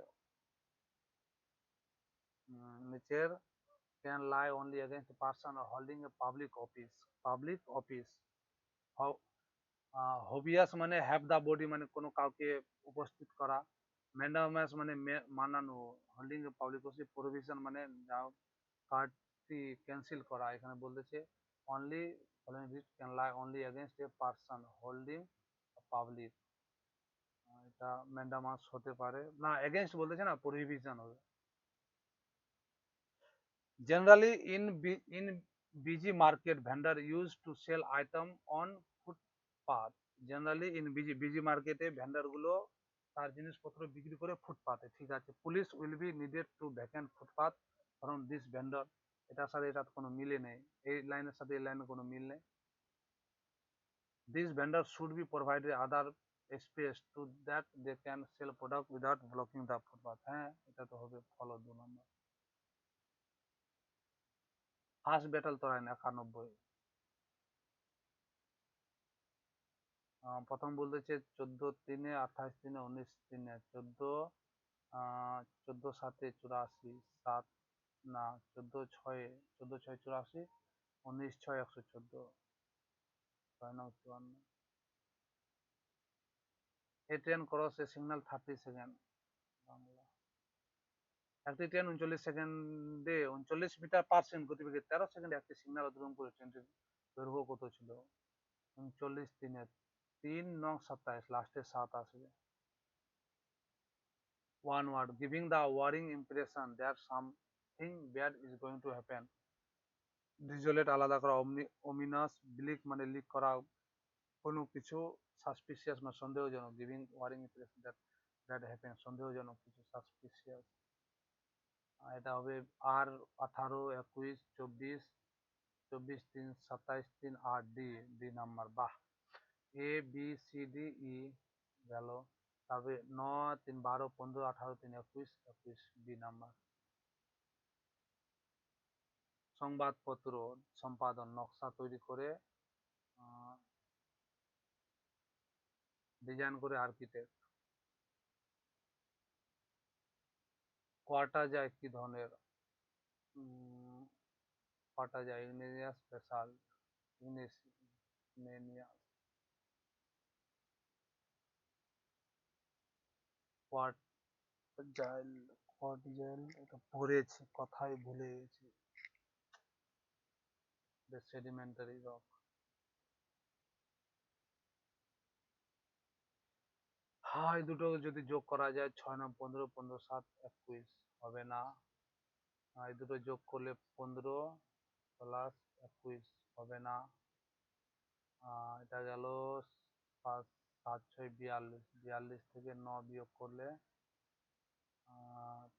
নিচের can lie only against a person or holding a public office, public office। হবিয়াস মানে হ্যাভ দা বডি মানে কোনো কাউকে উপস্থিত করা। ম্যান্ডামাস মানে মানানো। Holding a public office, provision মানে যা কার্ডটি ক্যান্সেল করা। এখানে বলতেছে only following writ can lie only against a person holding public, এটা ম্যান্ডামাস হতে পারে না, এগেনস্ট বলতেছে না, প্রহিবিশন হবে। Generally, in busy market, vendor used to sell item on footpath. Generally, in busy market A vendor গুলো তার জিনিসপত্র বিক্রি করে ফুটপাতে। ঠিক আছে। Police will be needed to vacant footpath from this vendor. এটার সাথে এটার কোনো মিলে নেই, এই লাইনের সাথে এই লাইনের কোনো মিল নেই। These vendors should be provided other space to that they can sell product without blocking the footpath. হ্যাঁ, এটা তো হবে ফলো 2 নম্বর। First battle Tarain 91। প্রথম বলতেছে 14/3, 28/3, 19/3, 14, 14/7 = 84, 7 না, 14/6 = 84, 19/6 114, 6 54। এ ট্রেন ক্রস এ সিগন্যাল 30 সেকেন্ড। বাংলা। একটি ট্রেন 39 সেকেন্ডে 39 মিটার/সেকেন্ড গতিবেগে 13 সেকেন্ডে একটি সিগন্যাল অতিক্রম করে, ট্রেনটির দৈর্ঘ্য কত ছিল? 39/3, 3 9 27, লাস্টে 7 আসবে। One word, giving the worrying impression that something bad is going to happen. ডিজলেট আলাদা করা, ওমিনাস, ব্লিক মানে লিক করা কোনো কিছু, সাসপিসিয়াস মানে সন্দেহজনক, giving worrying impression that bad happen সন্দেহজনক কিছু, সাসপিসিয়াস। এটা হবে আর 18, 21, 24, 24/3, 27/3, 8, ডি নাম্বার। বাহ, A B C D E গেল, তবে 9, 3, 12, 15, 18, 3, 21, 21 বি নাম্বার। সংবাদপত্র সম্পাদন নকশা তৈরি করে ডিজাইন করে আর্কিটেক্ট। কোয়াটা যায় কি ধরনের? কোয়াটা যায় ইগনেনিয়াস বেসাল্ট, ইগনেনিয়াস কোয়ার্টজাইল, কোয়ার্টজাইল এটা পড়েছি, কথাই ভুলে গেছি। The sedimentary rock. হ্যাঁ, এই দুটো যদি যোগ করা যায় 6 9 15, 15 7 21 হবে না। এই দুটো যোগ করলে 15 প্লাস 21 হবে না। এটা গেল 7 7 6 42, 42 থেকে 9 বিয়োগ করলে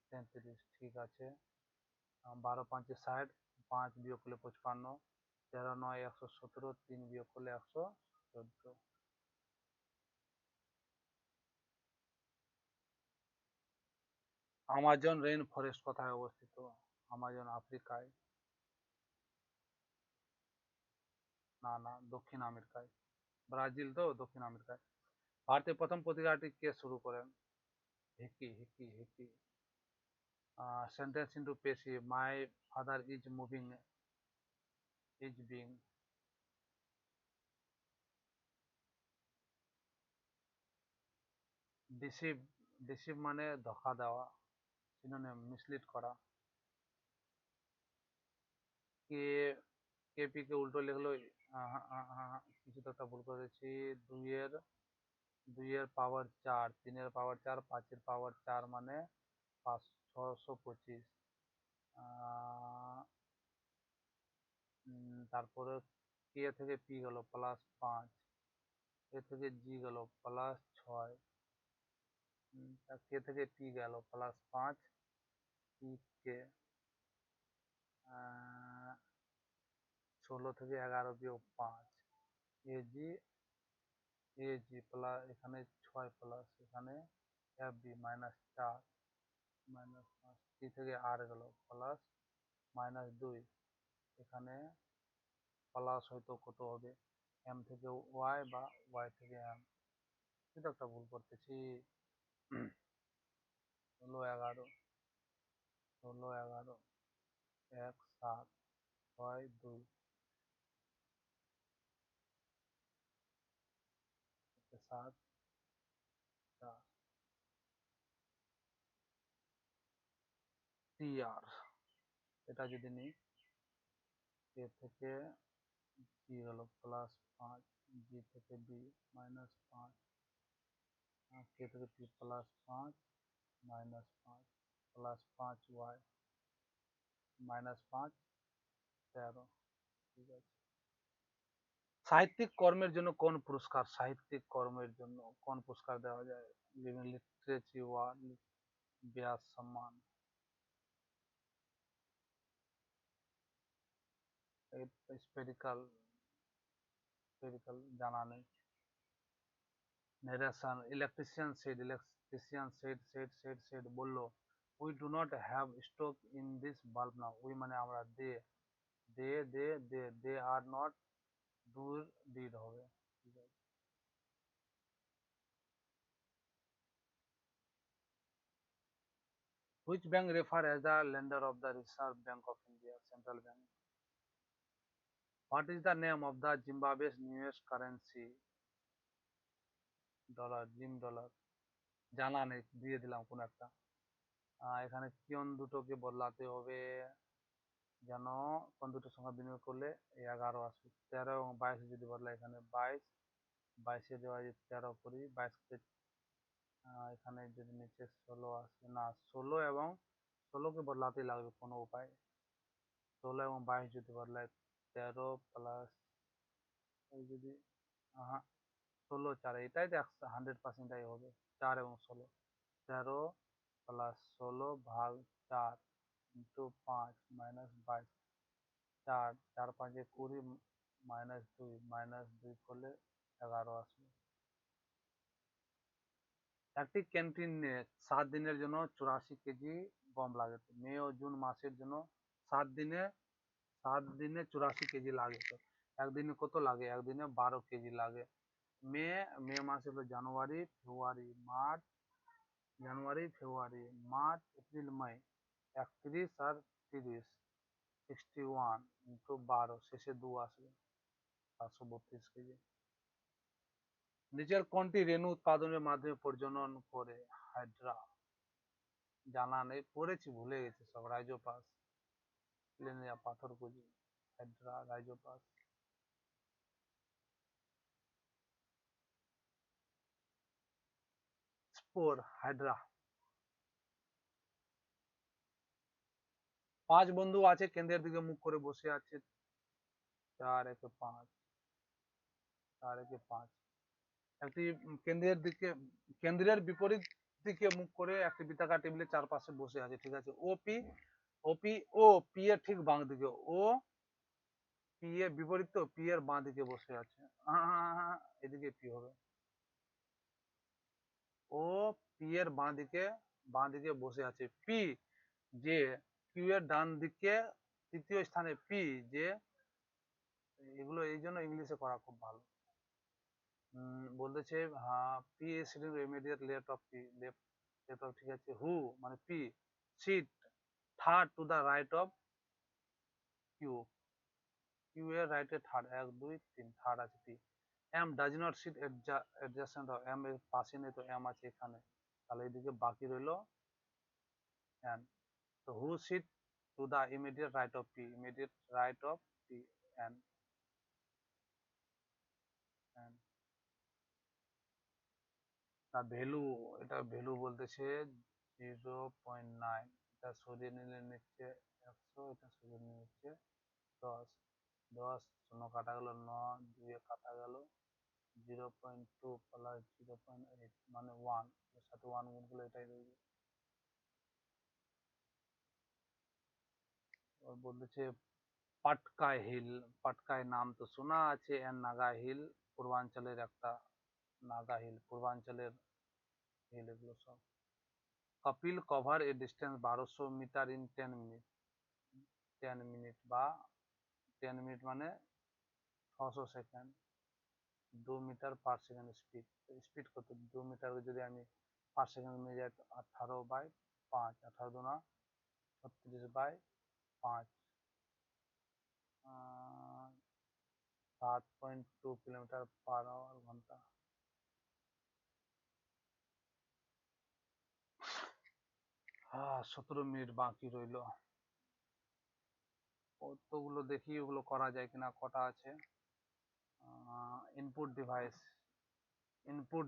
33, ঠিক আছে। 12 5 60, 5 বিয়োগ করলে 55, 13 9 117, 3 বিয়োগ করলে 114। আমাজন রেইন ফরেস্ট কোথায় অবস্থিত? আমাজন আফ্রিকায়? না না, দক্ষিণ আমেরিকায়। ব্রাজিল তো দক্ষিণ আমেরিকায়। ভারতের প্রথম পত্রিকাটি কে শুরু করেন? Hicky Hicky Hicky. Sentence into passive, my father is moving, is being. Deceive, deceive মানে ধোঁকা দেওয়া, সিনোনিম মিসলিড করা। কে, কেপি কে উল্টো লিখলো, কিছু তো একটা ভুল করেছি। দুইয়ের, দুইয়ের পাওয়ার 4, 3-এর পাওয়ার 4, 5-এর পাওয়ার 4 মানে 625। তারপরে কে থেকে পি গেল +5, কে থেকে জি গেল +6, কে থেকে পি গেল +5, পি কে 16 থেকে 11 বিয়োগ 5, এজি, এজি প্লাস এখানে 6 প্লাস এখানে এফ বি -4, -5, টি থেকে আর গেল প্লাস -2, এখানে প্লাস হয়তো কত হবে, এম থেকে ওয়াই বা ওয়াই থেকে এম। এটা একটা ভুল করতেছি। 16 11, 16 11, 1 7 6 2, 7 4, টি আর। এটা যদি নিই, এ থেকে জি হলো +5, জি থেকে বি -5, কে থেকে পি +5, -5, +5 ওয়াই, -5 13, ঠিক আছে। সাহিত্যিক কর্মের জন্য কোন পুরস্কার, সাহিত্যিক কর্মের জন্য কোন পুরস্কার দেওয়া যায়? লিভিং লিটারেচার অ্যাওয়ার্ড, ব্যাস সম্মান। স্পেরিকাল, স্পেরিকাল জানা নেই। নেরেশন, ইলেকট্রিশিয়ান সেড বললো, we do not have stock in this bulb now. We মানে আমরা, দে আর নট, ডুর ডিড হবে, ঠিক আছে। Which bank refer as the lender of the Reserve Bank of India, central bank. What is the name of the Zimbabwe's newest currency? Dollar, Zim dollar. জানা নেই, দিয়ে দিলাম কোন একটা। এখানে কিয়ন দুটোকে বদলাতে হবে, যেন কোন দুটোর সঙ্গে বিনিয়োগ করলে 11 আসবে। 13 এবং 22 যদি বদলায়, এখানে 22, 22 দেওয়া যদি 13 করি, 22 এখানে যদি নিচে 16 আসে, না 16 এবং 16কে বদলাতেই লাগবে কোনো উপায়। 16 এবং 22 যদি বদলায়, 13 প্লাস এই যদি, হ্যাঁ 16 4, এটাই তো 100% এটাই হবে, 4 এবং 16। 13 প্লাস 16 ভাগ 4 ইন্টু 5 -22, 4 4 5 20, -2, -2 করলে 11 আসবে। একটি ক্যান্টিনে 7 দিনের জন্য 84 কেজি গম লাগে। মে ও জুন মাসের জন্য 7 দিনে 7 দিনে 84 কেজি লাগে। তো একদিনে কত লাগে? একদিনে 12 কেজি লাগে। মে মে মাস হলো জানুয়ারি, ফেব্রুয়ারি, মার্চ, এপ্রিল, মে। 31 আর 30, 61 ইন্টু 12, শেষে 2 আসবে, 732 কেজি। নিচের কোনটি রেণু উৎপাদনের মাধ্যমে প্রজনন করে? হাইড্রা। জানা নেই, পড়েছি ভুলে গেছি সব। রাইজোপাস, প্লেনিয়া, পাথরকুচি, হাইড্রা, রাইজোপাস। Spore, Hydra. 5 বন্ধু আছে, কেন্দ্রের দিকে মুখ করে বসে আছে। 4 একে 5, 4 একে 5। একটি কেন্দ্রের বিপরীত দিকে মুখ করে একটি বৃত্তাকার টেবিলের চারপাশে বসে আছে, ঠিক আছে। ওপি ও পি এর ঠিক বাঁ দিকে, ও পি এর বিপরীত, তো পি এর বাঁ দিকে বসে আছে। এদিকে পি হবে। ও পি এর বাঁ দিকে বসে আছে। পি যে কিউ এর ডান দিকে, তৃতীয় স্থানে পি যে, এগুলো এই জন্য ইংলিশে করা খুব ভালো। বলতেছে P is sitting immediate left of P, left of, ঠিক আছে। হু মানে P, sit third to the right of Q, Q এর রাইটে থার্ড, 1 2 3, থার্ড আছে P. M does not sit adjacent of, M এর পাশে নেই, তো এম আছে এখানে, তাহলে এইদিকে বাকি রইলো এন। তো who sit to the immediate right of P, immediate right of P, N, N. তা ভ্যালু, এটা ভ্যালু বলতেছে 0.9, এটা সরিয়ে নিলে নিচ্ছে 100, এটা সরিয়ে নিলে নিচ্ছে 10, 10 শূন্য কাটা গেল, 9 2 কাটা গেল, 0.2 প্লাস 0.8 মানে 1, এর সাথে 1 গুণ করলে এটাই রইবে। বলতেছে পাটকাই হিল, পাটকাই নাম তো শোনা আছে, এর নাগা হিল পূর্বাঞ্চলের একটা, নাগা হিল পূর্বাঞ্চলের হিল, এগুলো সব। Kapil cover a distance 1200 metre in 10 minute, 10 minute বা 10 মিনিট মানে 600 second, 2 metre per second speed. Speed কত? 2 মিটার যদি আমি পার সেকেন্ড নিয়ে যাই, তো 18/5, 18 দুনা 36/5, 7.2 কিলোমিটার পার আওয়ার, ঘন্টা। 17 মিনিট বাকি রইল। কতগুলো দেখি ওগুলো করা যায় কিনা, কটা আছে। ইনপুট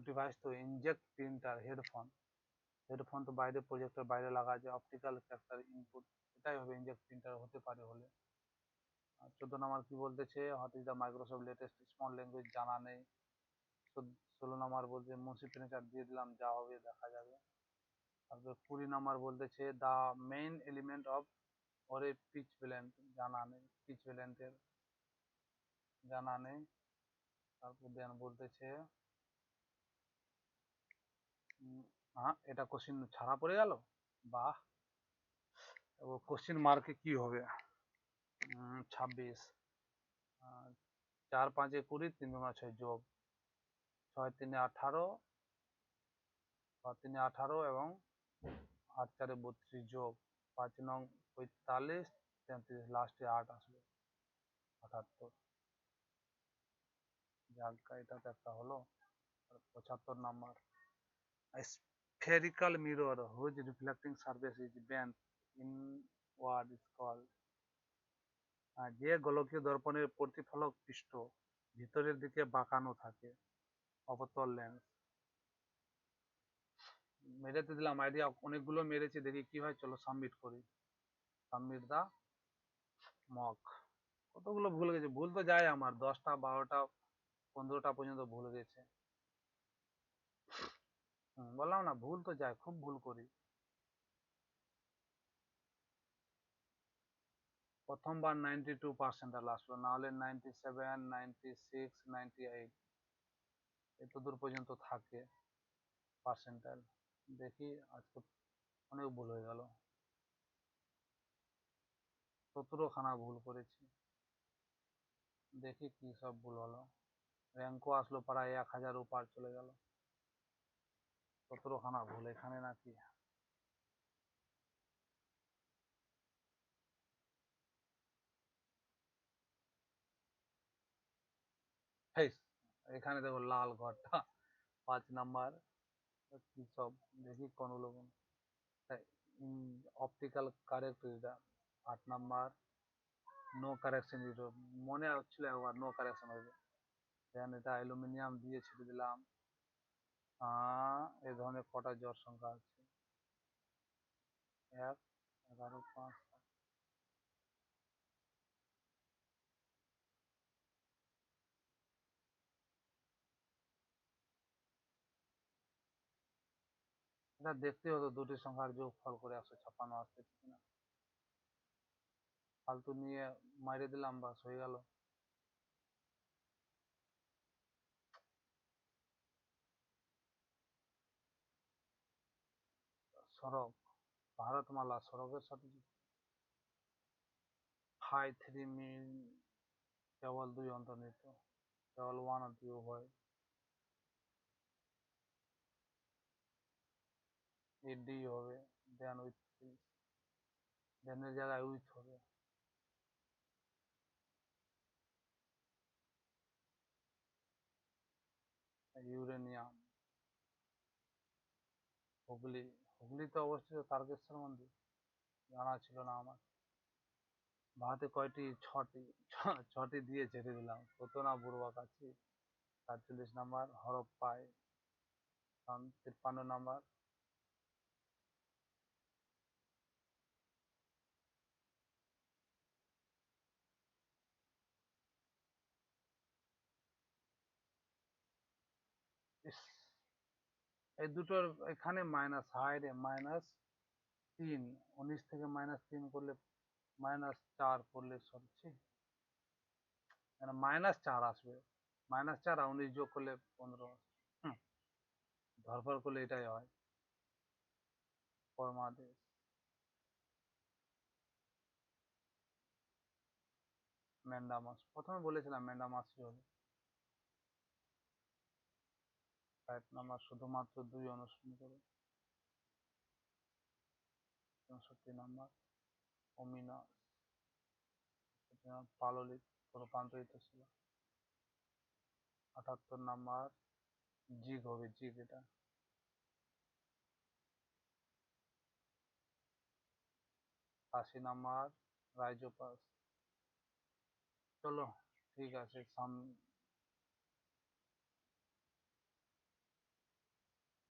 ডিভাইস, তো ইনজেক্ট প্রিন্টার, হেডফোন, হেডফোন তো বাইরে, প্রজেক্টর বাইরে লাগা আছে। অপটিক্যাল ফ্যাক্টর ইনপুট, এটাই হবে ইনজেক্ট প্রিন্টার, হতে পারে হলে। 14 নম্বর কি বলতেছে? What is the Microsoft latest small language, জানা নেই। 16 নম্বর বলছে মুন্সি প্রিন্টার, দিয়ে দিলাম, যা হবে দেখা যাবে। তারপরে 20 নম্বর বলতেছে দ্য মেইন এলিমেন্ট অফ ওরে পিচ ব্লেন্ড, জানা নেই, পিচ ব্লেন্ডের জানা নেই। তারপর দেন বলতেছে এটা কোশ্চিন ছাড়া পড়ে গেল, বাহ। কোশ্চিন মার্কে কি হবে? 26, 4 5 20, 3 2 6 যোগ 6 3 18, 6 3 18 এবং 8 4 32 যোগ 5 9 45, 33, লাস্টে 8 আসবে, 78। যাক, এটা তো একটা হলো। 75 number, spherical mirror whose reflecting surface is bent inward is called, যে গোলকীয় দর্পণের প্রতিফলক পৃষ্ঠ ভিতরের দিকে বাঁকানো থাকে, অবতল লেন্স। মেরেতে দিলাম আইডিয়া, অনেকগুলো মেরেছি, দেখি কি হয়। চলো সাবমিট করি, সাবমিট দা মক। কতগুলো ভুল গেছে, ভুল তো যায় আমার 10টা 12টা 15টা পর্যন্ত ভুল গেছে। বললাম না, ভুল তো যায়, খুব ভুল করি। প্রথমবার 92% আসলো, না হলে 97, 96, 98 এত দূর পর্যন্ত থাকে পার্সেন্টাইল। দেখি আজকে অনেক ভুল হয়ে গেল। 17খানা ভুল করেছি। দেখি কি সব ভুল হলো। র্যাঙ্কও আসলো প্রায় 1000 পার চলে গেল। 17খানা ভুল এখানে নাকি? হেই, এখানে দেখো লাল ঘরটা 5 নাম্বার। কি সব দেখি কোনগুলো অপটিক্যাল কারেক্ট এটা 8 নাম্বার। নো কারেকশন দিল, মনে হচ্ছিল একবার নো কারেকশন হবে। দেন এটা অ্যালুমিনিয়াম দিয়ে ছেড়ে দিলাম। এই ধরনের কটা জোড় সংখ্যা আছে? 1, 11, 5। এটা দেখতে হতো দুটি সংখ্যার যোগফল করে 156 আসছে কিনা। ফালতু নিয়ে মাইরে দিলাম, বাস হয়ে গেল। সড়ক, ভারতমালা সড়কের সাথে যুক্ত। 5, 3 মিল কেবল 2 অন্তর্নিহিত, কেবল 1 আর 2 উভয়। এই ডি হবে। দেন উইথ, দেনের জায়গায় উইথ হবে। ইউরেনিয়াম। হুগলি, হুগলিতে অবস্থিত তারকেশ্বর মন্দির, জানা ছিল না আমার। ভারতে কয়টি? 6টি। 6টি দিয়ে ছেড়ে দিলাম, কত না বুড়বাক আছি। 47 নাম্বার হরপ্পায়। 53 নাম্বার। ইস, এই দুটোর এখানে মাইনাস, হাই রে, -3। 19 থেকে -3 করলে, -4 করলে সরছি, মানে -4 আসবে। -4 আর 19 যোগ করলে 15 আসবে। হুম, ধরপড় করলে এটাই হয়। পরমাদেশ। ম্যান্ডামাস, প্রথমে বলেছিলাম ম্যান্ডামাসই হবে। 60 নাম্বার শুধুমাত্র 2 অনুশীলন করে। 64 নাম্বার অমিনাস। পাললিক রূপান্তরিত ছিল। 78 নাম্বার জিগ হবে, জিগ এটা। 80 নাম্বার রাইজোপাস। চলো, ঠিক আছে,